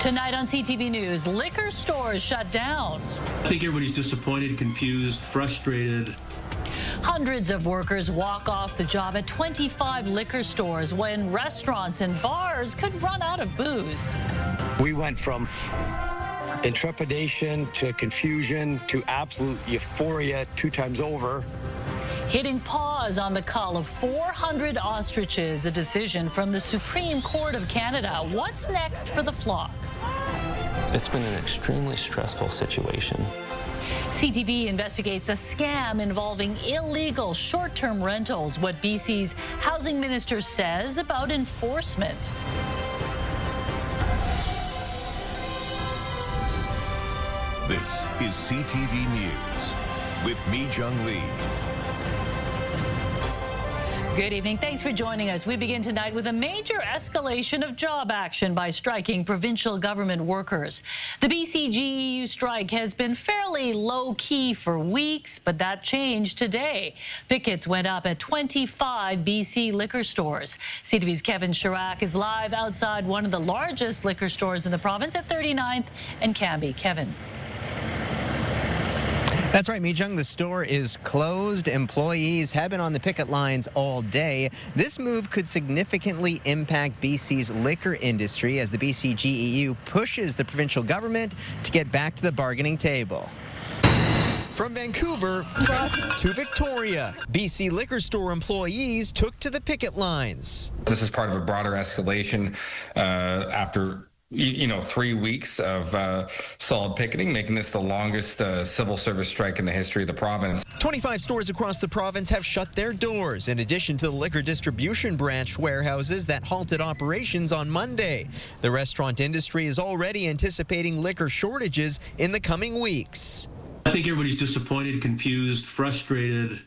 Tonight on CTV News, liquor stores shut down. I think everybody's disappointed, confused, frustrated. Hundreds of workers walk off the job at 25 liquor stores when restaurants and bars could run out of booze. We went from intrepidation to confusion to absolute euphoria 2 times over. Hitting pause on the cull of 400 ostriches, a decision from the Supreme Court of Canada. What's next for the flock? It's been an extremely stressful situation. CTV investigates a scam involving illegal short-term rentals. What BC's housing minister says about enforcement. This is CTV News with Mi Jung Lee. Good evening. Thanks for joining us. We begin tonight with a major escalation of job action by striking provincial government workers. The BCGEU strike has been fairly low-key for weeks, but that changed today. Pickets went up at 25 BC liquor stores. CTV's Kevin Chirac is live outside one of the largest liquor stores in the province at 39th and Cambie. Kevin. That's right, Mi-Jung. The store is closed. Employees have been on the picket lines all day. This move could significantly impact BC's liquor industry as the BCGEU pushes the provincial government to get back to the bargaining table. From Vancouver to Victoria, BC liquor store employees took to the picket lines. This is part of a broader escalation after 3 weeks of solid picketing, making this the longest civil service strike in the history of the province. 25 stores across the province have shut their doors, in addition to the liquor distribution branch warehouses that halted operations on Monday. The restaurant industry is already anticipating liquor shortages in the coming weeks. I think everybody's disappointed, confused, frustrated,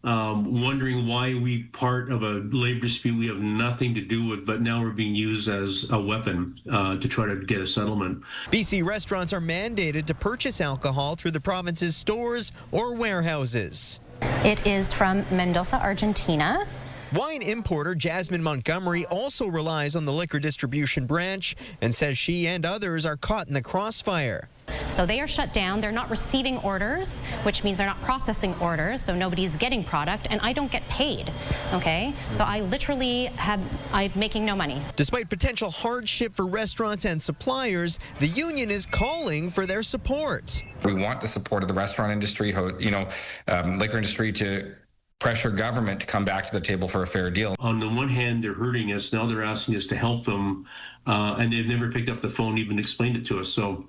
wondering why we part of a labor dispute we have nothing to do with, but now we're being used as a weapon to try to get a settlement. BC restaurants are mandated to purchase alcohol through the province's stores or warehouses. It is from Mendoza, Argentina. Wine importer Jasmine Montgomery also relies on the liquor distribution branch and says she and others are caught in the crossfire. So they are shut down. They're not receiving orders, which means they're not processing orders, so nobody's getting product, and I don't get paid, okay? So I literally I'm making no money. Despite potential hardship for restaurants and suppliers, the union is calling for their support. We want the support of the restaurant industry, liquor industry to pressure government to come back to the table for a fair deal. On the one hand, they're hurting us. Now they're asking us to help them, and they've never picked up the phone, even explained it to us. So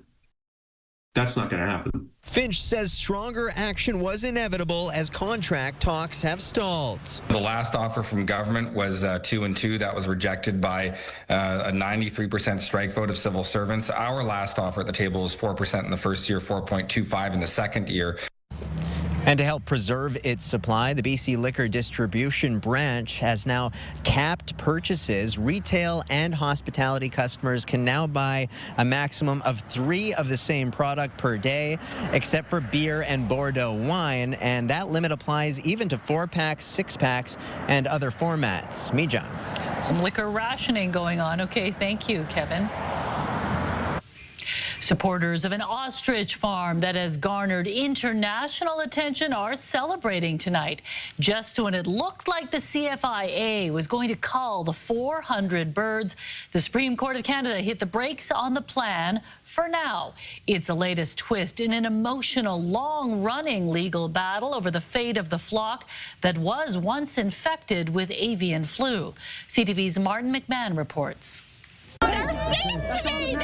that's not going to happen. Finch says stronger action was inevitable as contract talks have stalled. The last offer from government was 2 and 2. That was rejected by a 93% strike vote of civil servants. Our last offer at the table was 4% in the first year, 4.25 in the second year. And to help preserve its supply, the BC Liquor Distribution Branch has now capped purchases. Retail and hospitality customers can now buy a maximum of 3 of the same product per day, except for beer and Bordeaux wine, and that limit applies even to 4-packs, 6-packs, and other formats. Mi-Jung. Some liquor rationing going on. Okay, thank you, Kevin. Supporters of an ostrich farm that has garnered international attention are celebrating tonight. Just when it looked like the CFIA was going to cull the 400 birds, the Supreme Court of Canada hit the brakes on the plan for now. It's the latest twist in an emotional, long-running legal battle over the fate of the flock that was once infected with avian flu. CTV's Martin McMahon reports. They're safe today!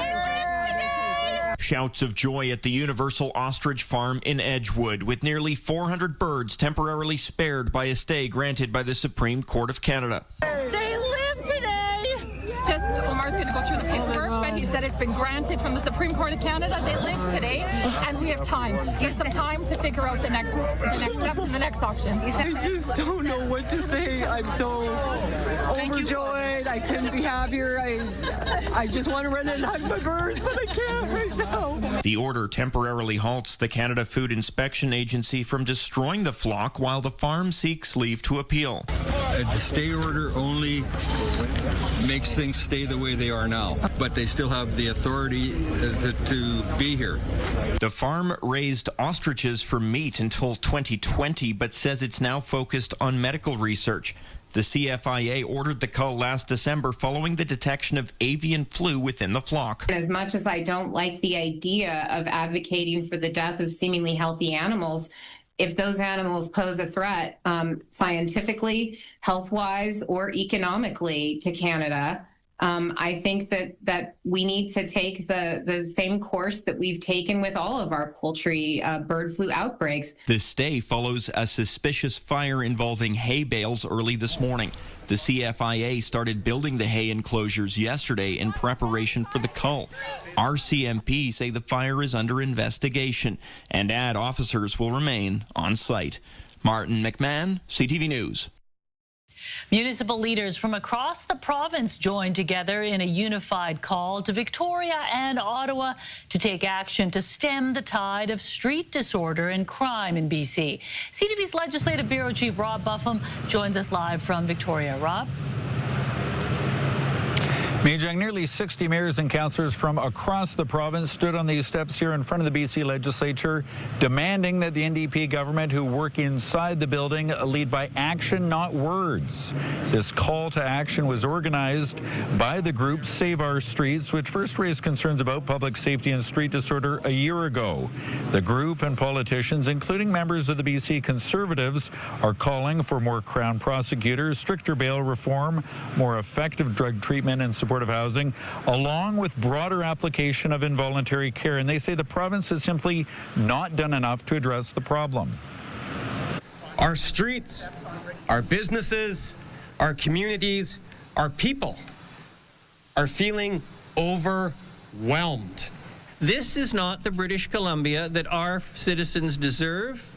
Shouts of joy at the Universal Ostrich Farm in Edgewood, with nearly 400 birds temporarily spared by a stay granted by the Supreme Court of Canada. They live today! Just Omar's going to go through the paperwork, but he said it's been granted from the Supreme Court of Canada. They live today, and we have time. There's some time to figure out the next steps and the next options. I just don't know what to say. I'm so overjoyed. I couldn't be happier. I just want to run and hug my birds, but I can't right now. The order temporarily halts the Canada Food Inspection Agency from destroying the flock while the farm seeks leave to appeal. The stay order only makes things stay the way they are now, but they still have the authority to be here. The farm raised ostriches for meat until 2020, but says it's now focused on medical research. The CFIA ordered the cull last December following the detection of avian flu within the flock. As much as I don't like the idea of advocating for the death of seemingly healthy animals, if those animals pose a threat scientifically, health-wise, or economically to Canada, I think that we need to take the same course that we've taken with all of our poultry bird flu outbreaks. This stay follows a suspicious fire involving hay bales early this morning. The CFIA started building the hay enclosures yesterday in preparation for the cull. RCMP say the fire is under investigation and add officers will remain on site. Martin McMahon, CTV News. Municipal leaders from across the province joined together in a unified call to Victoria and Ottawa to take action to stem the tide of street disorder and crime in BC. CTV's Legislative Bureau Chief Rob Buffum joins us live from Victoria. Rob? Mijang, nearly 60 mayors and councillors from across the province stood on these steps here in front of the BC legislature, demanding that the NDP government who work inside the building lead by action, not words. This call to action was organized by the group Save Our Streets, which first raised concerns about public safety and street disorder a year ago. The group and politicians, including members of the BC Conservatives, are calling for more Crown prosecutors, stricter bail reform, more effective drug treatment and supportive housing, along with broader application of involuntary care. And they say the province has simply not done enough to address the problem. Our streets, our businesses, our communities, our people are feeling overwhelmed. This is not the British Columbia that our citizens deserve.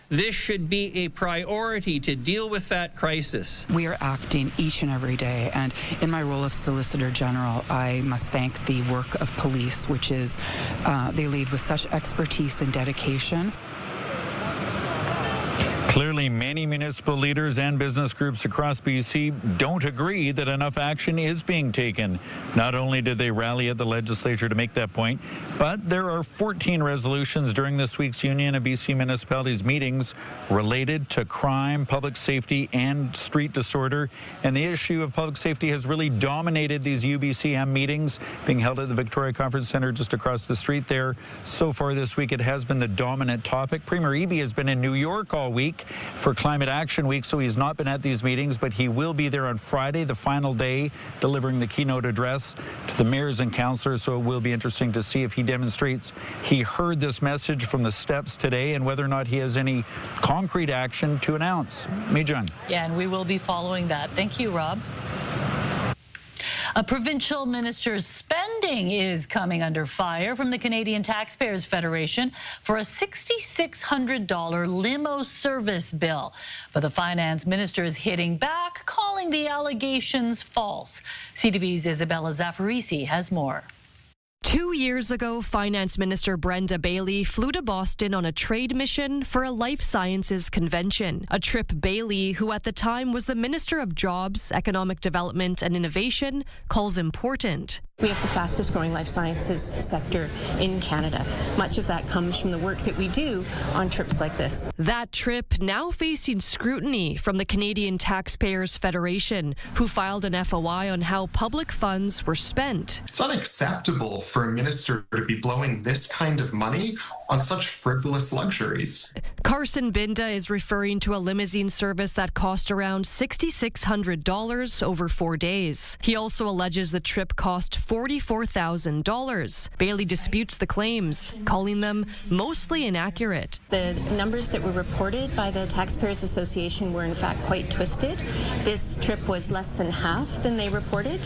This should be a priority to deal with that crisis. We are acting each and every day, and in my role of Solicitor General, I must thank the work of police, which is they lead with such expertise and dedication. Clearly, many municipal leaders and business groups across BC don't agree that enough action is being taken. Not only did they rally at the legislature to make that point, but there are 14 resolutions during this week's Union of BC Municipalities meetings related to crime, public safety, and street disorder. And the issue of public safety has really dominated these UBCM meetings being held at the Victoria Conference Centre just across the street there. So far this week, it has been the dominant topic. Premier Eby has been in New York all week for Climate Action Week, so he's not been at these meetings, but he will be there on Friday, the final day, delivering the keynote address to the mayors and councillors. So it will be interesting to see if he demonstrates he heard this message from the steps today and whether or not he has any concrete action to announce. Mijang. Yeah, and we will be following that. Thank you, Rob. A provincial minister's spending is coming under fire from the Canadian Taxpayers Federation for a $6,600 limo service bill. But the finance minister is hitting back, calling the allegations false. CTV's Isabella Zaffarisi has more. 2 years ago, Finance Minister Brenda Bailey flew to Boston on a trade mission for a life sciences convention, a trip Bailey, who at the time was the Minister of Jobs, Economic Development and Innovation, calls important. We have the fastest growing life sciences sector in Canada. Much of that comes from the work that we do on trips like this. That trip now facing scrutiny from the Canadian Taxpayers Federation, who filed an FOI on how public funds were spent. It's unacceptable for a minister to be blowing this kind of money on such frivolous luxuries. Carson Binda is referring to a limousine service that cost around $6,600 over 4 days. He also alleges the trip cost $44,000. Bailey disputes the claims, calling them mostly inaccurate. The numbers that were reported by the Taxpayers Association were in fact quite twisted. This trip was less than half than they reported.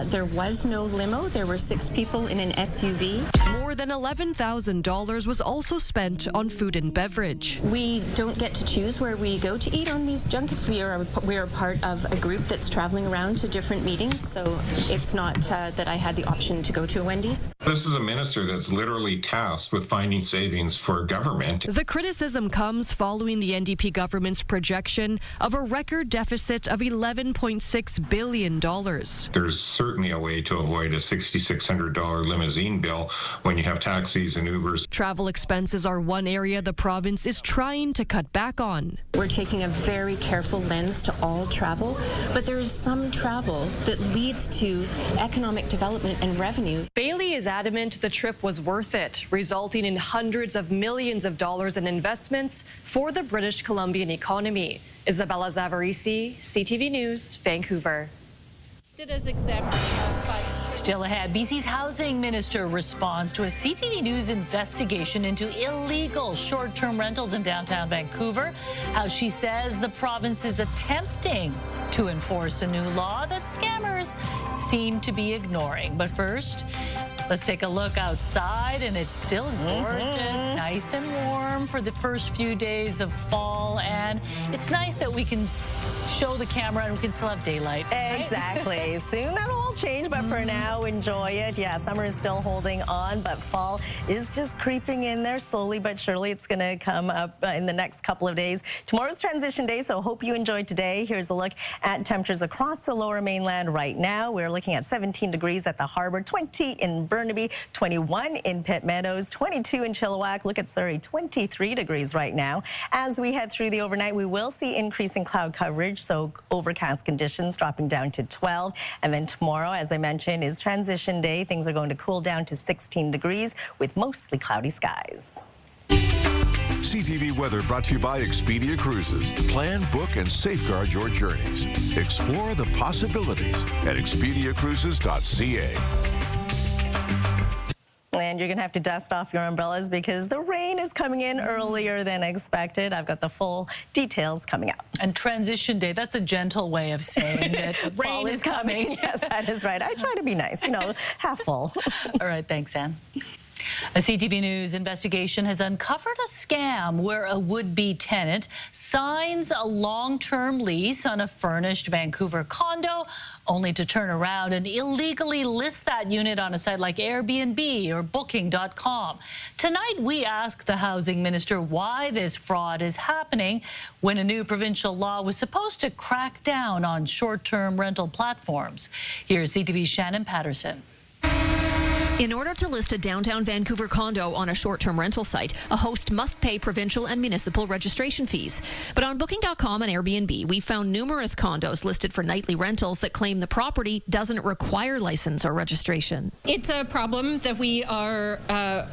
There was no limo. There were 6 people in an SUV. More More than $11,000 was also spent on food and beverage. We don't get to choose where we go to eat on these junkets. We are part of a group that's traveling around to different meetings, so it's not that I had the option to go to a Wendy's. This is a minister that's literally tasked with finding savings for government. The criticism comes following the NDP government's projection of a record deficit of $11.6 billion. There's certainly a way to avoid a $6,600 limousine bill when you have taxis and Ubers. Travel expenses are one area the province is trying to cut back on. We're taking a very careful lens to all travel, but there is some travel that leads to economic development and revenue. Bailey is adamant the trip was worth it, resulting in hundreds of millions of dollars in investments for the British Columbian economy. Isabella Zavarisi, CTV News, Vancouver. As exempt, Still ahead, BC's housing minister responds to a CTV News investigation into illegal short-term rentals in downtown Vancouver. How she says the province is attempting to enforce a new law that scammers seem to be ignoring. But first, let's take a look outside, and it's still gorgeous, nice and warm for the first few days of fall. And it's nice that we can show the camera and we can still have daylight. Exactly. Soon that'll all change, but for now, enjoy it. Yeah, summer is still holding on, but fall is just creeping in there slowly but surely. It's going to come up in the next couple of days. Tomorrow's transition day, so hope you enjoyed today. Here's a look at temperatures across the lower mainland right now. We're looking at 17 degrees at the Harbor, 20 in Burnaby, 21 in Pitt Meadows, 22 in Chilliwack. Look at Surrey, 23 degrees right now. As we head through the overnight, we will see increasing cloud coverage, so overcast conditions dropping down to 12. And then tomorrow, as I mentioned, is transition day. Things are going to cool down to 16 degrees with mostly cloudy skies. CTV Weather brought to you by Expedia Cruises. Plan, book, and safeguard your journeys. Explore the possibilities at expediacruises.ca. And you're going to have to dust off your umbrellas because the rain is coming in earlier than expected. I've got the full details coming out. And transition day, that's a gentle way of saying that rain is coming. Yes, that is right. I try to be nice, you know, half full. All right, thanks, Anne. A CTV News investigation has uncovered a scam where a would-be tenant signs a long-term lease on a furnished Vancouver condo only to turn around and illegally list that unit on a site like Airbnb or Booking.com. Tonight, we ask the housing minister why this fraud is happening when a new provincial law was supposed to crack down on short-term rental platforms. Here's CTV's Shannon Patterson. In order to list a downtown Vancouver condo on a short-term rental site, a host must pay provincial and municipal registration fees. But on Booking.com and Airbnb, we found numerous condos listed for nightly rentals that claim the property doesn't require license or registration. It's a problem that we are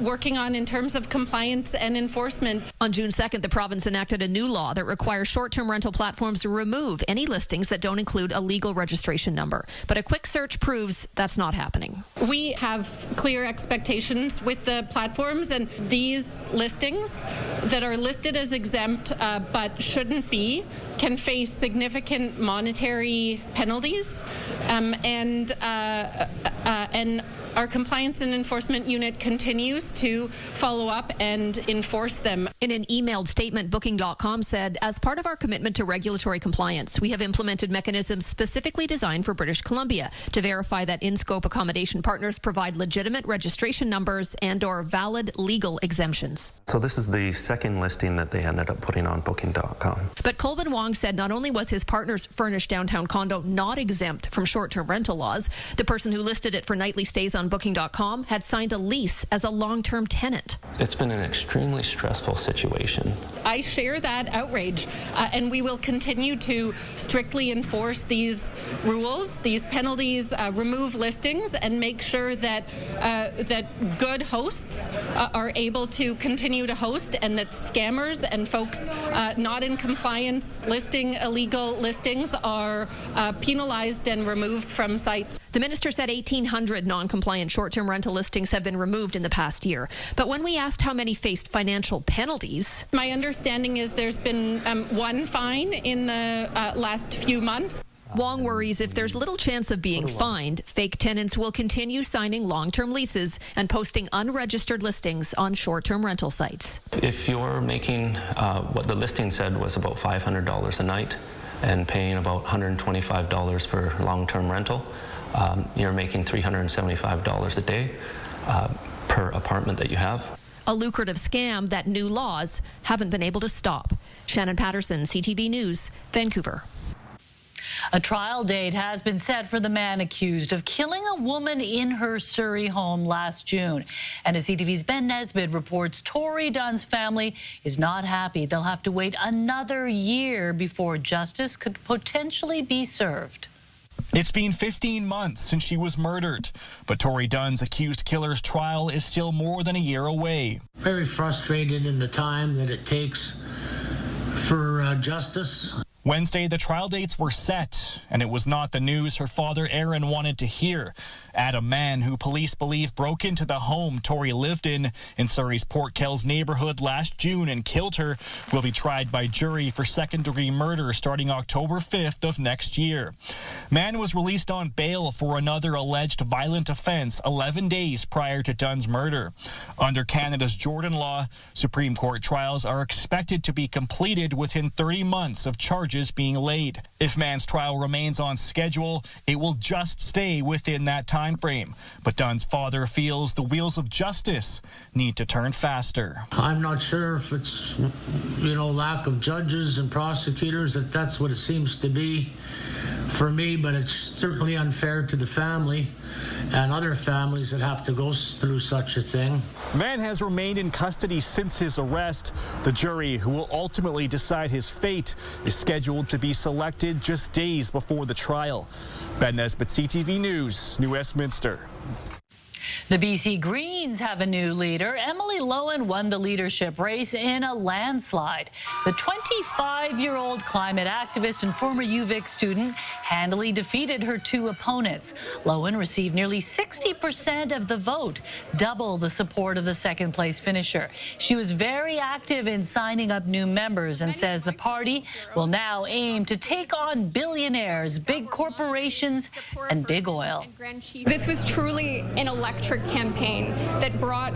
working on in terms of compliance and enforcement. On June 2nd, the province enacted a new law that requires short-term rental platforms to remove any listings that don't include a legal registration number. But a quick search proves that's not happening. We have clear expectations with the platforms, and these listings that are listed as exempt but shouldn't be can face significant monetary penalties, and our compliance and enforcement unit continues to follow up and enforce them. In an emailed statement, Booking.com said, as part of our commitment to regulatory compliance, we have implemented mechanisms specifically designed for British Columbia to verify that in-scope accommodation partners provide legitimate registration numbers and/or valid legal exemptions. So this is the second listing that they ended up putting on Booking.com. But Colvin Wong said not only was his partner's furnished downtown condo not exempt from short-term rental laws, the person who listed it for nightly stays on Booking.com had signed a lease as a long-term tenant. It's been an extremely stressful situation. I share that outrage, and we will continue to strictly enforce these rules, these penalties, remove listings, and make sure that good hosts are able to continue to host, and that scammers and folks not in compliance listing illegal listings are penalized and removed from sites. The minister said 1,800 non-compliant short-term rental listings have been removed in the past year. But when we asked how many faced financial penalties... My understanding is there's been one fine in the last few months. Wong worries if there's little chance of being fined, fake tenants will continue signing long-term leases and posting unregistered listings on short-term rental sites. If you're making what the listing said was about $500 a night and paying about $125 for long-term rental, you're making $375 a day per apartment that you have. A lucrative scam that new laws haven't been able to stop. Shannon Patterson, CTV News, Vancouver. A trial date has been set for the man accused of killing a woman in her Surrey home last June. And as CTV's Ben Nesbitt reports, Tory Dunn's family is not happy. They'll have to wait another year before justice could potentially be served. It's been 15 months since she was murdered, but Tory Dunn's accused killer's trial is still more than a year away. Very frustrated in the time that it takes for justice. Wednesday, the trial dates were set, and it was not the news her father, Aaron, wanted to hear. Adam Mann, who police believe broke into the home Tory lived in Surrey's Port Kells neighborhood last June and killed her, will be tried by jury for second-degree murder starting October 5th of next year. Mann was released on bail for another alleged violent offense 11 days prior to Dunn's murder. Under Canada's Jordan law, Supreme Court trials are expected to be completed within 30 months of charges being laid. If Mann's trial remains on schedule, it will just stay within that time frame. But Dunn's father feels the wheels of justice need to turn faster. I'm not sure if it's, lack of judges and prosecutors, that's what it seems to be for me, but it's certainly unfair to the family and other families that have to go through such a thing. Mann has remained in custody since his arrest. The jury, who will ultimately decide his fate, is scheduled to be selected just days before the trial. Ben Nesbitt, CTV News, New Westminster. The BC Greens have a new leader. Emily Lowen won the leadership race in a landslide. The 25-year-old climate activist and former UVic student handily defeated her two opponents. Lowen received nearly 60% of the vote, double the support of the second-place finisher. She was very active in signing up new members and says the party will now aim to take on billionaires, big corporations, and big oil. This was truly an electric campaign that brought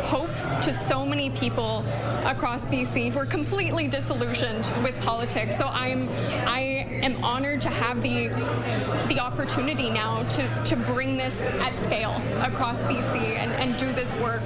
hope to so many people across BC who are completely disillusioned with politics. So I am honored to have the opportunity now to bring this at scale across BC and do this work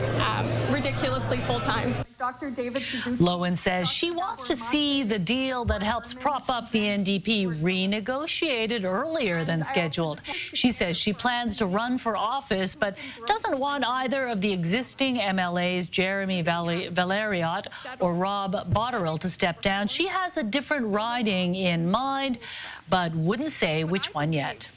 ridiculously full-time. Dr. David Lowen says she wants to see the deal that helps prop up the NDP renegotiated earlier than scheduled. She says she plans to run for office, but doesn't want either of the existing MLAs, Jeremy Valeriot or Rob Botterill, to step down. She has a different riding in mind, but wouldn't say which one yet.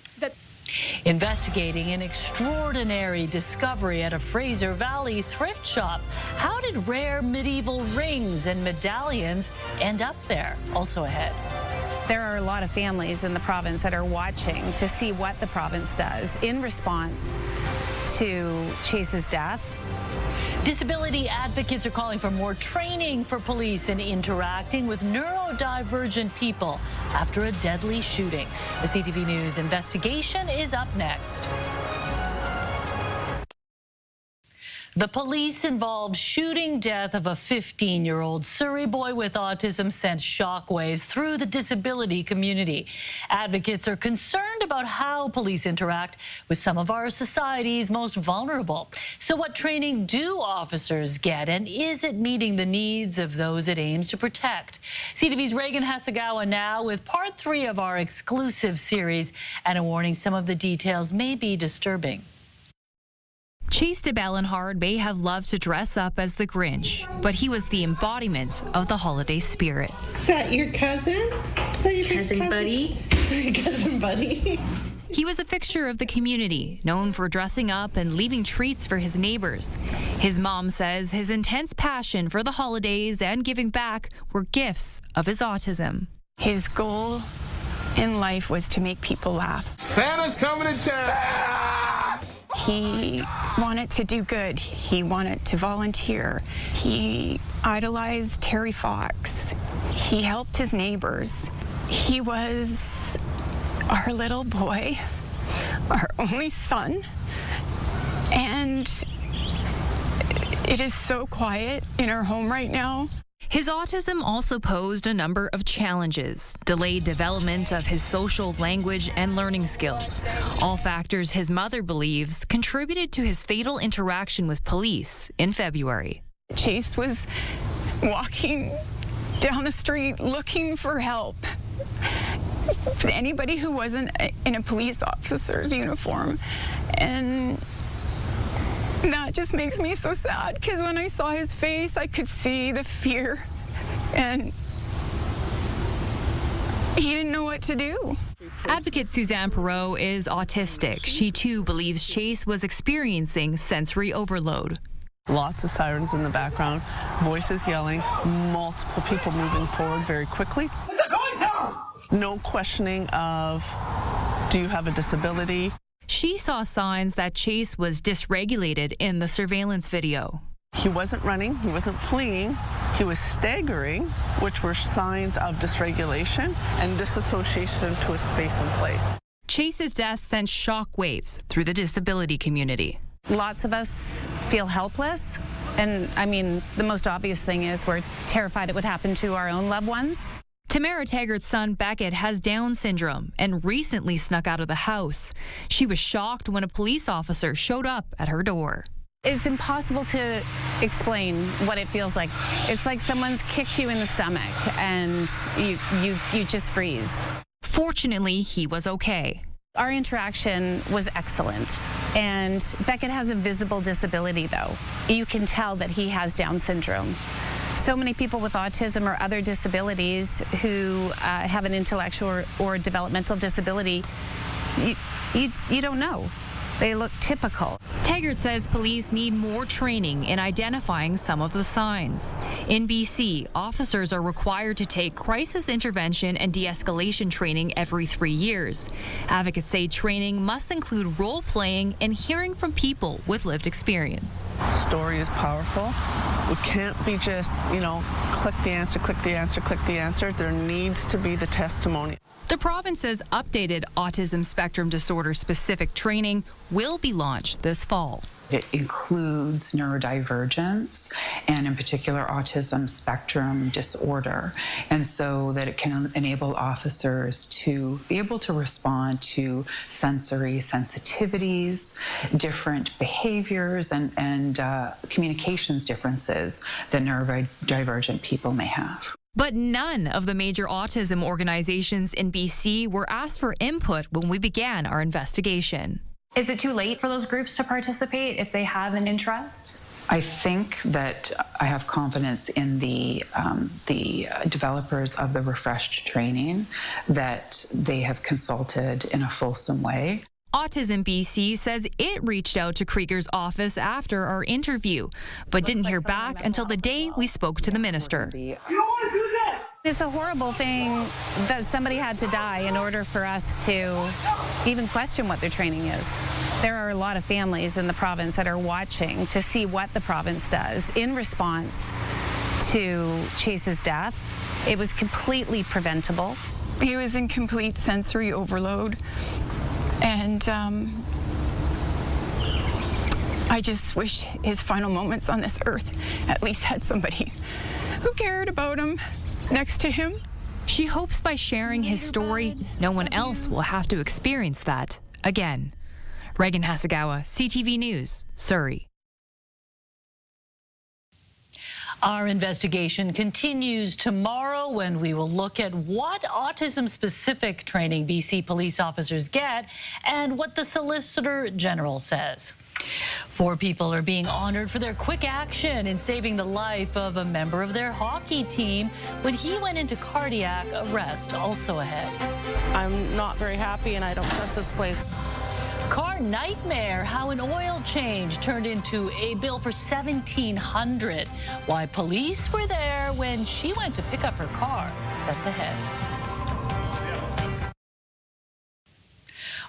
Investigating an extraordinary discovery at a Fraser Valley thrift shop. How did rare medieval rings and medallions end up there? Also ahead. There are a lot of families in the province that are watching to see what the province does in response to Chase's death. Disability advocates are calling for more training for police in interacting with neurodivergent people after a deadly shooting. The CTV News investigation is up next. The police-involved shooting death of a 15-year-old Surrey boy with autism sent shockwaves through the disability community. Advocates are concerned about how police interact with some of our society's most vulnerable. So what training do officers get, and is it meeting the needs of those it aims to protect? CTV's Reagan Hasegawa now with part 3 of our exclusive series, and a warning some of the details may be disturbing. Chase de Ballenhard may have loved to dress up as the Grinch, but he was the embodiment of the holiday spirit. Is that your cousin? Cousin Buddy? Cousin Buddy. He was a fixture of the community, known for dressing up and leaving treats for his neighbors. His mom says his intense passion for the holidays and giving back were gifts of his autism. His goal in life was to make people laugh. Santa's coming to town. He wanted to do good. He wanted to volunteer. He idolized Terry Fox. He helped his neighbors. He was our little boy, our only son, and it is so quiet in our home right now. His autism also posed a number of challenges, delayed development of his social language and learning skills, all factors his mother believes contributed to his fatal interaction with police in February. Chase was walking down the street looking for help. Anybody who wasn't in a police officer's uniform. And that just makes me so sad, because when I saw his face, I could see the fear, and he didn't know what to do. Advocate Suzanne Perot is autistic. She too believes Chase was experiencing sensory overload. Lots of sirens in the background, voices yelling, multiple people moving forward very quickly. No questioning of, do you have a disability? She saw signs that Chase was dysregulated in the surveillance video. He wasn't running, he wasn't fleeing, he was staggering, which were signs of dysregulation and disassociation to a space and place. Chase's death sent shockwaves through the disability community. Lots of us feel helpless, and I mean, the most obvious thing is we're terrified it would happen to our own loved ones. Tamara Taggart's son Beckett has Down syndrome and recently snuck out of the house. She was shocked when a police officer showed up at her door. It's impossible to explain what it feels like. It's like someone's kicked you in the stomach and you just freeze. Fortunately, he was okay. Our interaction was excellent, and Beckett has a visible disability, though. You can tell that he has Down syndrome. So many people with autism or other disabilities who have an intellectual or developmental disability, you don't know. They look typical. Taggart says police need more training in identifying some of the signs. In BC, officers are required to take crisis intervention and de-escalation training every 3 years. Advocates say training must include role-playing and hearing from people with lived experience. Story is powerful. We can't be just, click the answer, click the answer, click the answer. There needs to be the testimony. The province's updated autism spectrum disorder specific training will be launched this fall. It includes neurodivergence and in particular autism spectrum disorder, and so that it can enable officers to be able to respond to sensory sensitivities, different behaviors, and communications differences that neurodivergent people may have. But none of the major autism organizations in BC were asked for input when we began our investigation. Is it too late for those groups to participate if they have an interest? I think that I have confidence in the developers of the refreshed training, that they have consulted in a fulsome way. Autism BC says it reached out to Krieger's office after our interview, but didn't hear back until the day we spoke to the minister. It's a horrible thing that somebody had to die in order for us to even question what their training is. There are a lot of families in the province that are watching to see what the province does in response to Chase's death. It was completely preventable. He was in complete sensory overload, and I just wish his final moments on this earth at least had somebody who cared about him next to him. She hopes by sharing his story, no one else will have to experience that again. Reagan Hasegawa, CTV News, Surrey. Our investigation continues tomorrow when we will look at what autism-specific training BC police officers get and what the Solicitor General says. 4 people are being honored for their quick action in saving the life of a member of their hockey team when he went into cardiac arrest. Also ahead. I'm not very happy, and I don't trust this place. Car nightmare, how an oil change turned into a bill for $1,700. Why police were there when she went to pick up her car. That's ahead.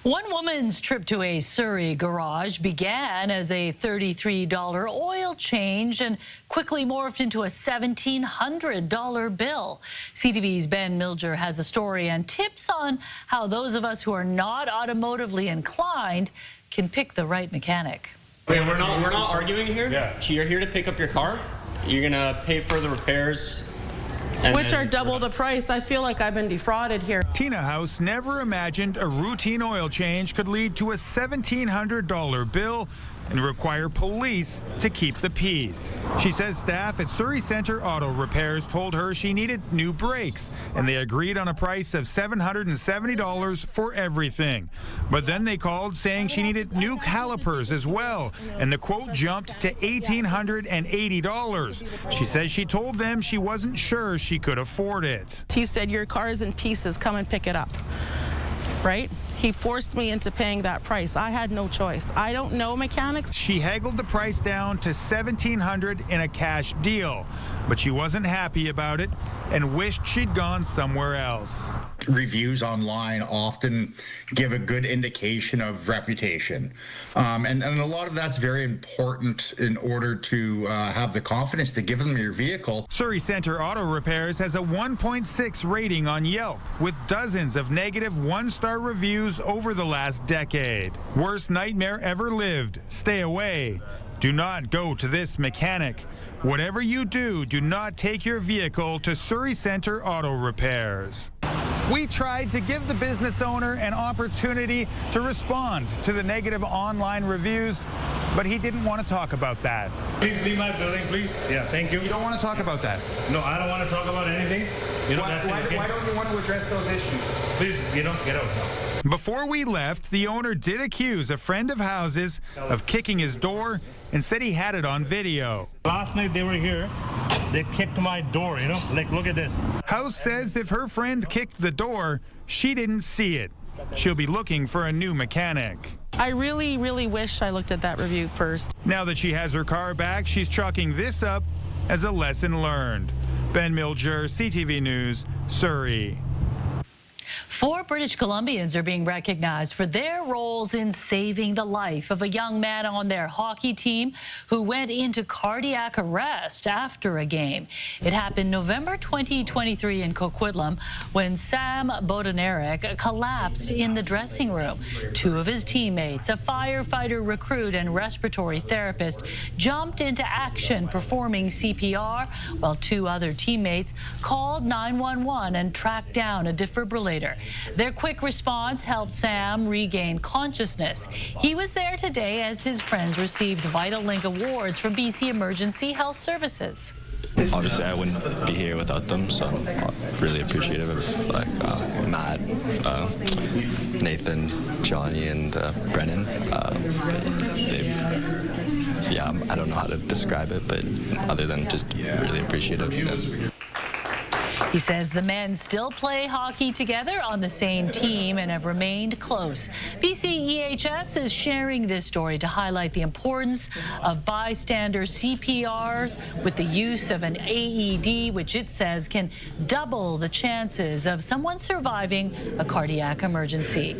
One woman's trip to a Surrey garage began as a $33 oil change and quickly morphed into a $1,700 bill. CTV's Ben Milger has a story and tips on how those of us who are not automotively inclined can pick the right mechanic. Wait, we're not arguing here? Yeah. You're here to pick up your car. You're gonna pay for the repairs. Which are double the price. I feel like I've been defrauded here. Tina House never imagined a routine oil change could lead to a $1,700 bill and require police to keep the peace. She says staff at Surrey Centre Auto Repairs told her she needed new brakes, and they agreed on a price of $770 for everything. But then they called saying she needed new calipers as well, and the quote jumped to $1,880. She says she told them she wasn't sure she could afford it. He said, your car is in pieces, come and pick it up. Right? He forced me into paying that price. I had no choice. I don't know mechanics. She haggled the price down to $1,700 in a cash deal, but she wasn't happy about it and wished she'd gone somewhere else. Reviews online often give a good indication of reputation. And a lot of that's very important in order to have the confidence to give them your vehicle. Surrey Centre Auto Repairs has a 1.6 rating on Yelp with dozens of negative one-star reviews over the last decade. Worst nightmare ever lived. Stay away. Do not go to this mechanic. Whatever you do, do not take your vehicle to Surrey Centre Auto Repairs. We tried to give the business owner an opportunity to respond to the negative online reviews, but he didn't want to talk about that. Please leave my building, please. Yeah, thank you. You don't want to talk about that? No, I don't want to talk about anything. Why don't you want to address those issues? Please, get out now. Before we left, the owner did accuse a friend of House's of kicking his door and said he had it on video. Last night they were here. They kicked my door, like look at this. House says if her friend kicked the door, she didn't see it. She'll be looking for a new mechanic. I really, really wish I looked at that review first. Now that she has her car back, she's chalking this up as a lesson learned. Ben Milger, CTV News, Surrey. 4 British Columbians are being recognized for their roles in saving the life of a young man on their hockey team who went into cardiac arrest after a game. It happened November 2023 in Coquitlam when Sam Bodeneric collapsed in the dressing room. 2 of his teammates, a firefighter recruit and respiratory therapist, jumped into action performing CPR, while 2 other teammates called 911 and tracked down a defibrillator. Their quick response helped Sam regain consciousness. He was there today as his friends received Vital Link awards from BC Emergency Health Services. Obviously, I wouldn't be here without them, so I'm really appreciative of Matt, Nathan, Johnny, and Brennan. I don't know how to describe it, but other than just really appreciative. He says the men still play hockey together on the same team and have remained close. BC EHS is sharing this story to highlight the importance of bystander CPR with the use of an AED, which it says can double the chances of someone surviving a cardiac emergency.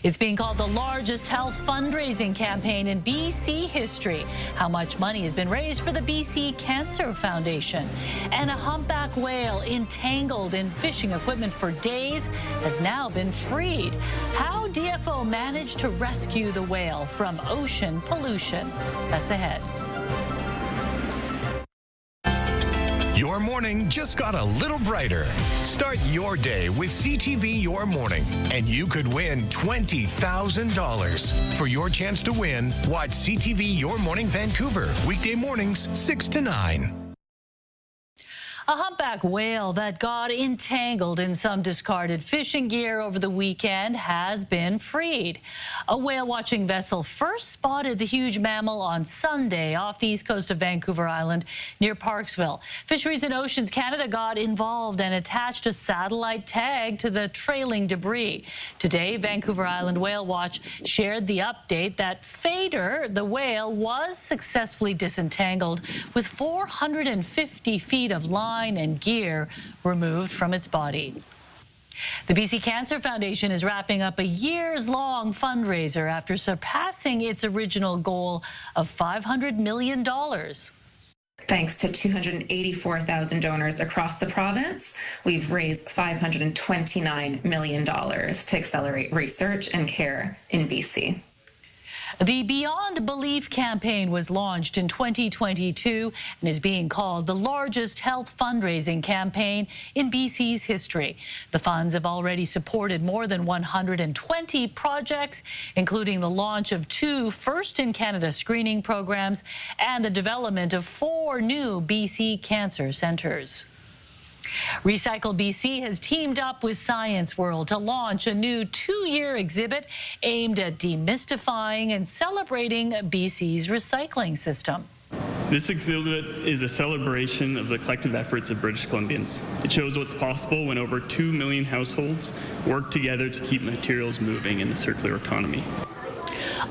It's being called the largest health fundraising campaign in BC history. How much money has been raised for the BC Cancer Foundation? And a humpback whale entangled in fishing equipment for days has now been freed. How DFO managed to rescue the whale from ocean pollution? That's ahead. Your morning just got a little brighter. Start your day with CTV Your Morning, and you could win $20,000. For your chance to win, watch CTV Your Morning Vancouver, weekday mornings 6 to 9. A humpback whale that got entangled in some discarded fishing gear over the weekend has been freed. A whale-watching vessel first spotted the huge mammal on Sunday off the east coast of Vancouver Island near Parksville. Fisheries and Oceans Canada got involved and attached a satellite tag to the trailing debris. Today, Vancouver Island Whale Watch shared the update that Fader, the whale, was successfully disentangled with 450 feet of line and gear removed from its body. The BC Cancer Foundation is wrapping up a years-long fundraiser after surpassing its original goal of $500 million. Thanks to 284,000 donors across the province, we've raised $529 million to accelerate research and care in BC. The Beyond Belief campaign was launched in 2022 and is being called the largest health fundraising campaign in BC's history. The funds have already supported more than 120 projects, including the launch of 2 first-in-Canada screening programs and the development of 4 new BC cancer centres. Recycle BC has teamed up with Science World to launch a new 2-year exhibit aimed at demystifying and celebrating BC's recycling system. This exhibit is a celebration of the collective efforts of British Columbians. It shows what's possible when over 2 million households work together to keep materials moving in the circular economy.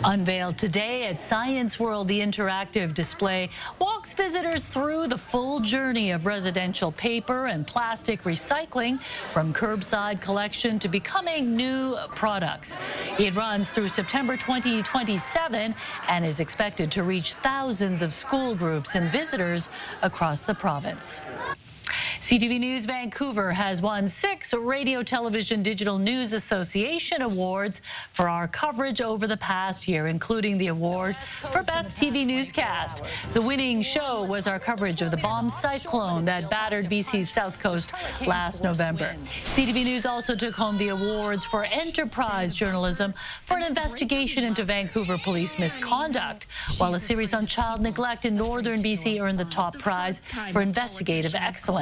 Unveiled today at Science World, the interactive display walks visitors through the full journey of residential paper and plastic recycling, from curbside collection to becoming new products. It runs through September 2027 and is expected to reach thousands of school groups and visitors across the province. CTV News Vancouver has won 6 Radio Television Digital News Association awards for our coverage over the past year, including the award for Best TV Newscast. The winning show was our coverage of the bomb cyclone that battered BC's South Coast last November. CTV News also took home the awards for Enterprise Journalism for an investigation into Vancouver police misconduct, while a series on child neglect in northern BC earned the top prize for investigative excellence.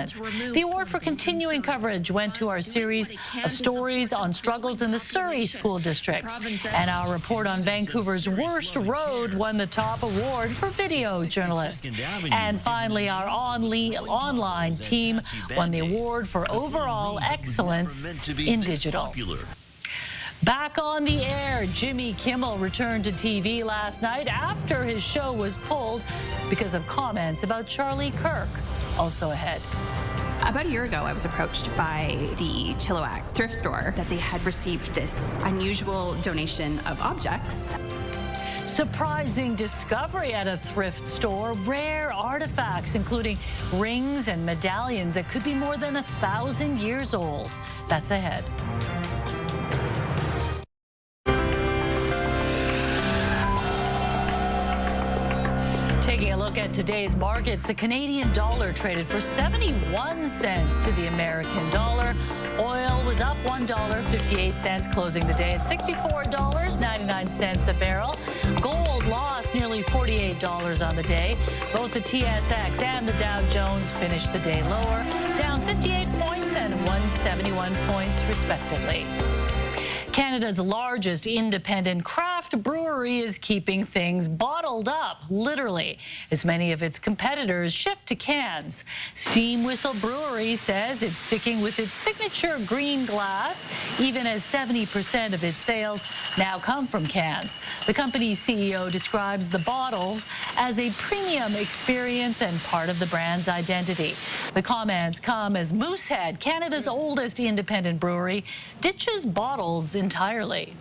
The award for continuing coverage went to our series of stories on struggles in the Surrey School District. And our report on Vancouver's worst road won the top award for video journalist. And finally, our online team won the award for overall excellence in digital. Back on the air, Jimmy Kimmel returned to TV last night after his show was pulled because of comments about Charlie Kirk. Also ahead. About a year ago, I was approached by the Chilliwack thrift store that they had received this unusual donation of objects. Surprising discovery at a thrift store. Rare artifacts, including rings and medallions that could be more than 1,000 years old. That's ahead. Taking a look at today's markets, the Canadian dollar traded for 71 cents to the American dollar. Oil was up $1.58, closing the day at $64.99 a barrel. Gold lost nearly $48 on the day. Both the TSX and the Dow Jones finished the day lower, down 58 points and 171 points respectively. Canada's largest independent craft brewery is keeping things bottled up, literally, as many of its competitors shift to cans. Steam Whistle Brewery says it's sticking with its signature green glass, even as 70% of its sales now come from cans. The company's CEO describes the bottles as a premium experience and part of the brand's identity. The comments come as Moosehead, Canada's oldest independent brewery, ditches bottles entirely.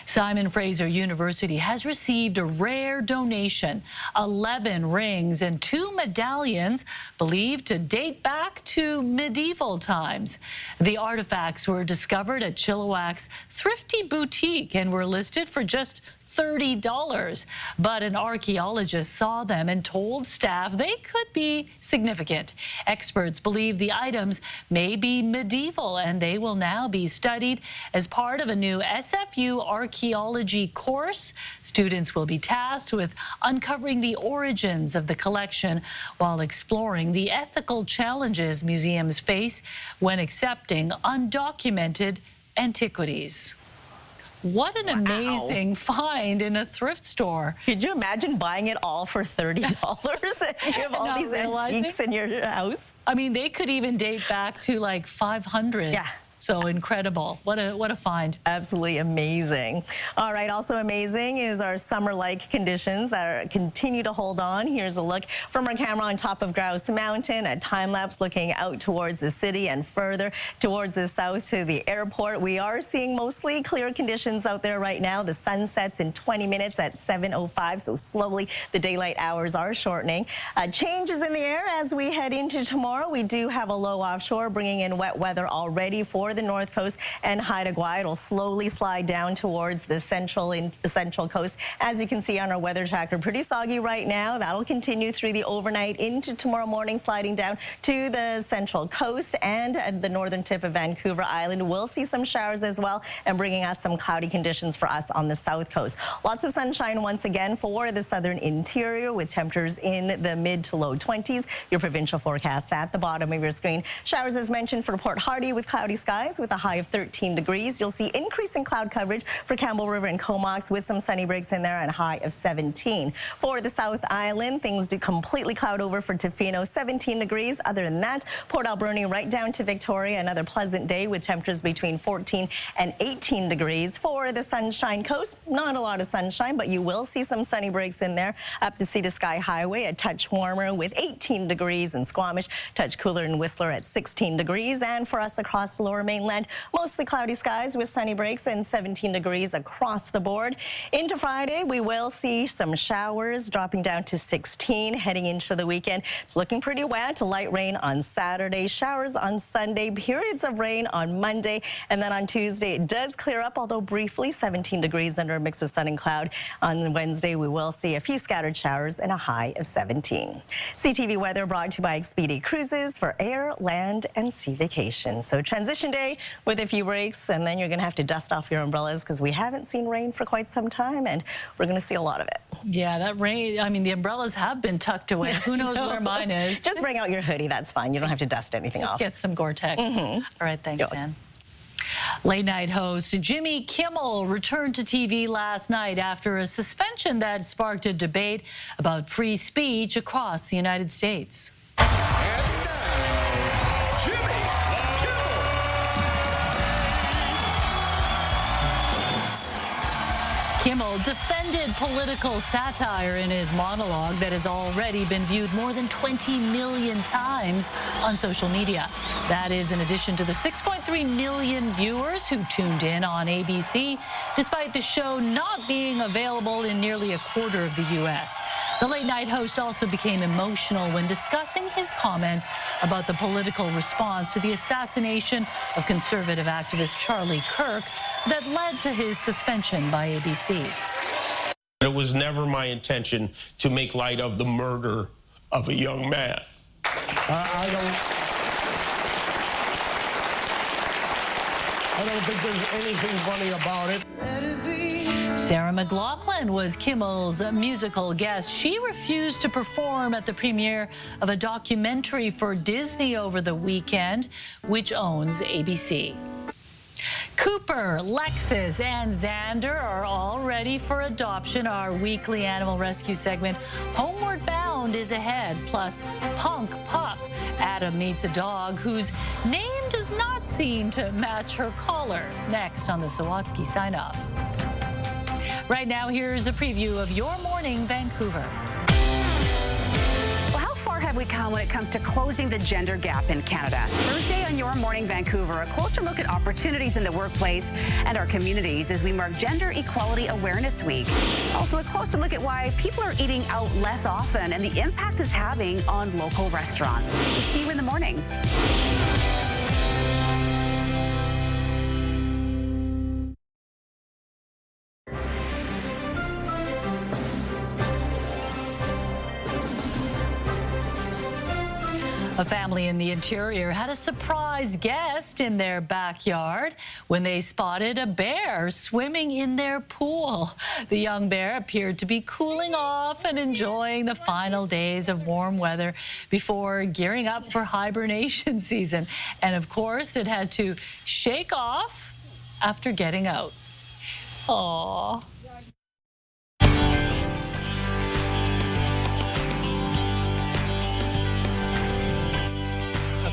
Simon Fraser University has received a rare donation, 11 rings and 2 medallions believed to date back to medieval times. The artifacts were discovered at Chilliwack's Thrifty Boutique and were listed for just $30, but an archaeologist saw them and told staff they could be significant. Experts believe the items may be medieval, and they will now be studied as part of a new SFU archaeology course. Students will be tasked with uncovering the origins of the collection while exploring the ethical challenges museums face when accepting undocumented antiquities. What an amazing find in a thrift store. Could you imagine buying it all for $30 and you have all these antiques in your house? I mean, they could even date back to like 500. Yeah. So incredible. What a find. Absolutely amazing. All right, also amazing is our summer-like conditions that continue to hold on. Here's a look from our camera on top of Grouse Mountain, a time-lapse looking out towards the city and further towards the south to the airport. We are seeing mostly clear conditions out there right now. The sun sets in 20 minutes at 7:05, so slowly the daylight hours are shortening. Changes in the air as we head into tomorrow. We do have a low offshore bringing in wet weather already for the north coast and Haida Gwaii. It'll slowly slide down towards the central coast. As you can see on our weather tracker, pretty soggy right now. That'll continue through the overnight into tomorrow morning, sliding down to the central coast and the northern tip of Vancouver Island. We'll see some showers as well and bringing us some cloudy conditions for us on the south coast. Lots of sunshine once again for the southern interior with temperatures in the mid to low 20s. Your provincial forecast at the bottom of your screen. Showers as mentioned for Port Hardy with cloudy skies with a high of 13 degrees. You'll see increasing cloud coverage for Campbell River and Comox with some sunny breaks in there and a high of 17. For the South Island, things do completely cloud over for Tofino, 17 degrees. Other than that, Port Alberni right down to Victoria, another pleasant day with temperatures between 14 and 18 degrees. For the Sunshine Coast, not a lot of sunshine, but you will see some sunny breaks in there. Up the Sea to Sky Highway, a touch warmer with 18 degrees in Squamish, touch cooler in Whistler at 16 degrees. And for us across the Lower Mainland, mostly cloudy skies with sunny breaks and 17 degrees across the board. Into Friday, we will see some showers dropping down to 16 heading into the weekend. It's looking pretty wet. Light rain on Saturday, showers on Sunday, periods of rain on Monday, and then on Tuesday it does clear up, although briefly, 17 degrees under a mix of sun and cloud. On Wednesday, we will see a few scattered showers and a high of 17. CTV weather brought to you by Expedia Cruises for air, land, and sea vacations. So transition day with a few breaks, and then you're going to have to dust off your umbrellas because we haven't seen rain for quite some time, and we're going to see a lot of it. Yeah, that rain, I mean, the umbrellas have been tucked away. Who knows where mine is? Just bring out your hoodie. That's fine. You don't have to dust anything off. Just get some Gore-Tex. All right, thanks, Ann. Late night host Jimmy Kimmel returned to TV last night after a suspension that sparked a debate about free speech across the United States. Kimmel defended political satire in his monologue that has already been viewed more than 20 million times on social media. That is in addition to the 6.3 million viewers who tuned in on ABC, despite the show not being available in nearly a quarter of the U.S. The late-night host also became emotional when discussing his comments about the political response to the assassination of conservative activist Charlie Kirk that led to his suspension by ABC. It was never my intention to make light of the murder of a young man. I don't think there's anything funny about it. Sarah McLachlan was Kimmel's musical guest. She refused to perform at the premiere of a documentary for Disney over the weekend, which owns ABC. Cooper, Lexus, and Xander are all ready for adoption. Our weekly animal rescue segment, Homeward Bound, is ahead. Plus, Punk Pup. Adam meets a dog whose name does not seem to match her collar. Next on the Sawatsky Sign-Off. Right now, here's a preview of Your Morning Vancouver. Well, how far have we come when it comes to closing the gender gap in Canada? Thursday on Your Morning Vancouver, a closer look at opportunities in the workplace and our communities as we mark Gender Equality Awareness Week. Also, a closer look at why people are eating out less often and the impact it's having on local restaurants. We'll see you in the morning. A family in the interior had a surprise guest in their backyard when they spotted a bear swimming in their pool. The young bear appeared to be cooling off and enjoying the final days of warm weather before gearing up for hibernation season. And of course, it had to shake off after getting out. Aww.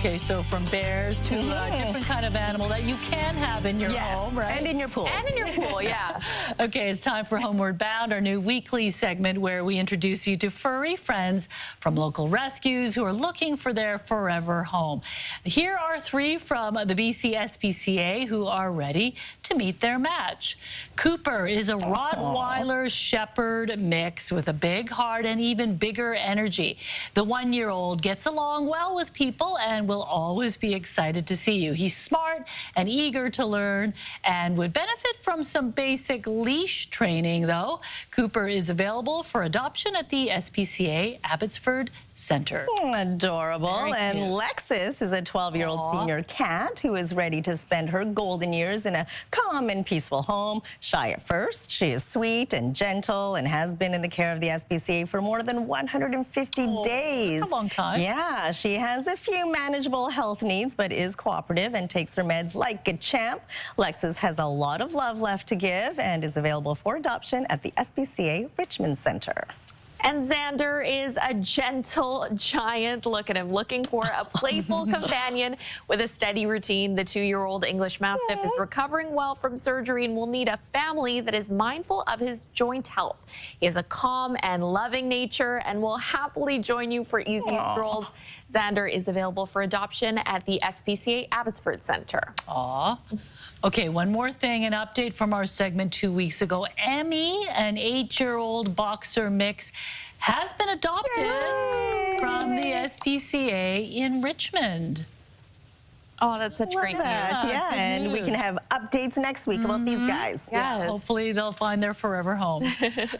Okay, so So from bears to a different kind of animal that you can have in your home, right? And in your pool. And in your pool, yeah. Okay, it's time for Homeward Bound, our new weekly segment where we introduce you to furry friends from local rescues who are looking for their forever home. Here are 3 from the BC SPCA who are ready to meet their match. Cooper is a Rottweiler Shepherd mix with a big heart and even bigger energy. The 1-year-old gets along well with people and will always be excited to see you. He's smart and eager to learn and would benefit from some basic leash training, though. Cooper is available for adoption at the SPCA Abbotsford Center. Adorable. And Lexus is a 12-year-old senior cat who is ready to spend her golden years in a calm and peaceful home. Shy at first, she is sweet and gentle and has been in the care of the SPCA for more than 150 days. That's a long time. Yeah, she has a few manageable health needs, but is cooperative and takes her meds like a champ. Lexus has a lot of love left to give and is available for adoption at the SPCA Richmond Center. And Xander is a gentle giant. Look at him, looking for a playful companion with a steady routine. The 2-year-old English Mastiff is recovering well from surgery and will need a family that is mindful of his joint health. He has a calm and loving nature and will happily join you for easy strolls. Xander is available for adoption at the SPCA Abbotsford Center. Aw. Okay, one more thing, an update from our segment 2 weeks ago. Emmy, an 8-year-old boxer mix, has been adopted from the SPCA in Richmond. Oh, that's such great news. Yeah, and we can have updates next week about these guys. Yeah, hopefully they'll find their forever homes.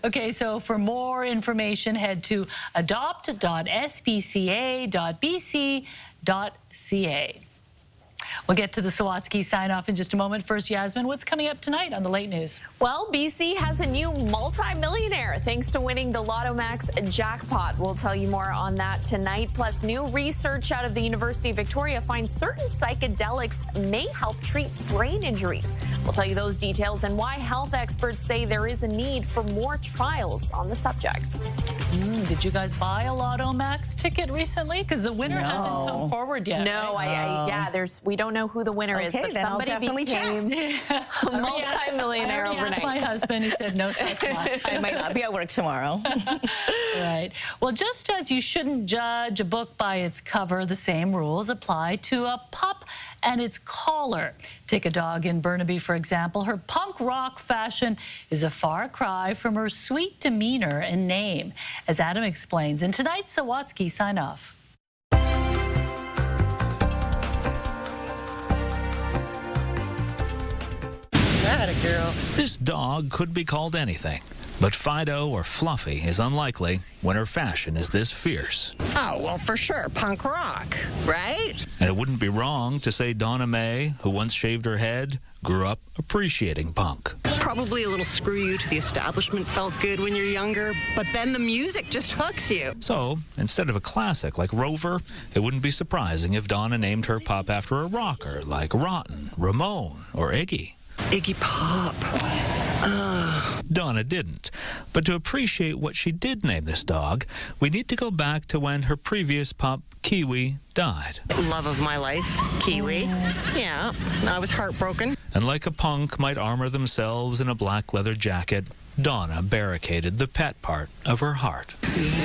Okay, so for more information, head to adopt.spca.bc.ca. We'll get to the Sawatsky sign-off in just a moment. First, Yasmin, what's coming up tonight on the late news? Well, BC has a new multi-millionaire thanks to winning the Lotto Max jackpot. We'll tell you more on that tonight. Plus, new research out of the University of Victoria finds certain psychedelics may help treat brain injuries. We'll tell you those details and why health experts say there is a need for more trials on the subject. Did you guys buy a Lotto Max ticket recently? Because the winner hasn't come forward yet. No, we don't know who the winner is, but somebody became a multi-millionaire overnight. That's my husband. He said no such luck. I might not be at work tomorrow. Right. Well, just as you shouldn't judge a book by its cover, the same rules apply to a pup and its collar. Take a dog in Burnaby, for example. Her punk rock fashion is a far cry from her sweet demeanor and name, as Adam explains in tonight's Sawatsky sign-off. Girl. This dog could be called anything, but Fido or Fluffy is unlikely when her fashion is this fierce. Oh, well, for sure, punk rock, right? And it wouldn't be wrong to say Donna May, who once shaved her head, grew up appreciating punk. Probably a little screw you to the establishment felt good when you're younger, but then the music just hooks you. So, instead of a classic like Rover, it wouldn't be surprising if Donna named her pup after a rocker like Rotten, Ramone, or Iggy. Iggy Pop. Donna didn't. But to appreciate what she did name this dog, we need to go back to when her previous pup, Kiwi, died. Love of my life, Kiwi. Yeah, I was heartbroken. And like a punk might armor themselves in a black leather jacket, Donna barricaded the pet part of her heart.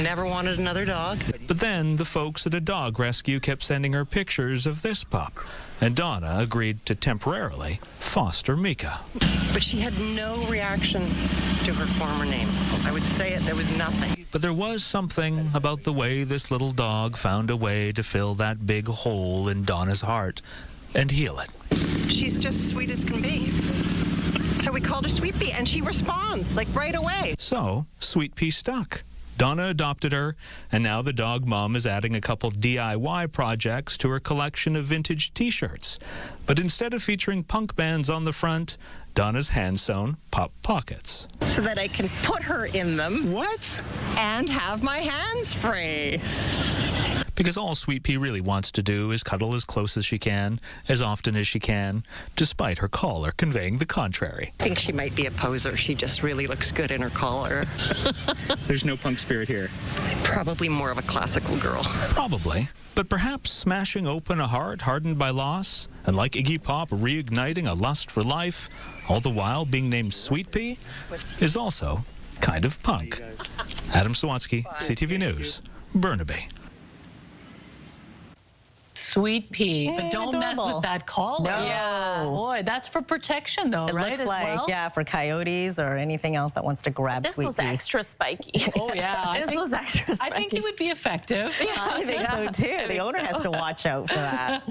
Never wanted another dog. But then the folks at a dog rescue kept sending her pictures of this pup, and Donna agreed to temporarily foster Mika. But she had no reaction to her former name. I would say it, there was nothing. But there was something about the way this little dog found a way to fill that big hole in Donna's heart and heal it. She's just sweet as can be. So we called her Sweet Pea, and she responds, like, right away. So, Sweet Pea stuck. Donna adopted her, and now the dog mom is adding a couple DIY projects to her collection of vintage T-shirts. But instead of featuring punk bands on the front, Donna's hand-sewn pop pockets. So that I can put her in them. What? And have my hands free. because all Sweet Pea really wants to do is cuddle as close as she can, as often as she can, despite her collar conveying the contrary. I think she might be a poser. She just really looks good in her collar. There's no punk spirit here. Probably more of a classical girl. Probably. But perhaps smashing open a heart hardened by loss, and like Iggy Pop reigniting a lust for life, all the while being named Sweet Pea, is also kind of punk. Adam Swansky, CTV News, Burnaby. Sweet Pea, but don't mess with that collar. No. Yeah, boy, that's for protection, though, It right? looks as like, well? yeah, for coyotes or anything else that wants to grab This Sweet was Pea. extra spiky. Oh, yeah. This was extra spiky. I think it would be effective. I think so, too. The owner has to watch out for that.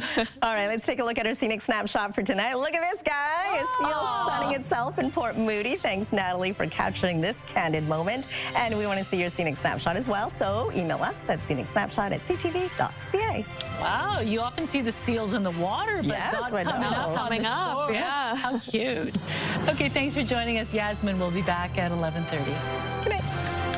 All right, let's take a look at our scenic snapshot for tonight. Look at this guy. A seal sunning itself in Port Moody. Thanks, Natalie, for capturing this candid moment. And we want to see your scenic snapshot as well, so email us at scenicsnapshot@ctv.ca. Wow, you often see the seals in the water, but Yes, not but coming no. up. Coming up, yeah. How cute. Okay, thanks for joining us, Yasmin. We'll be back at 11:30. Good night.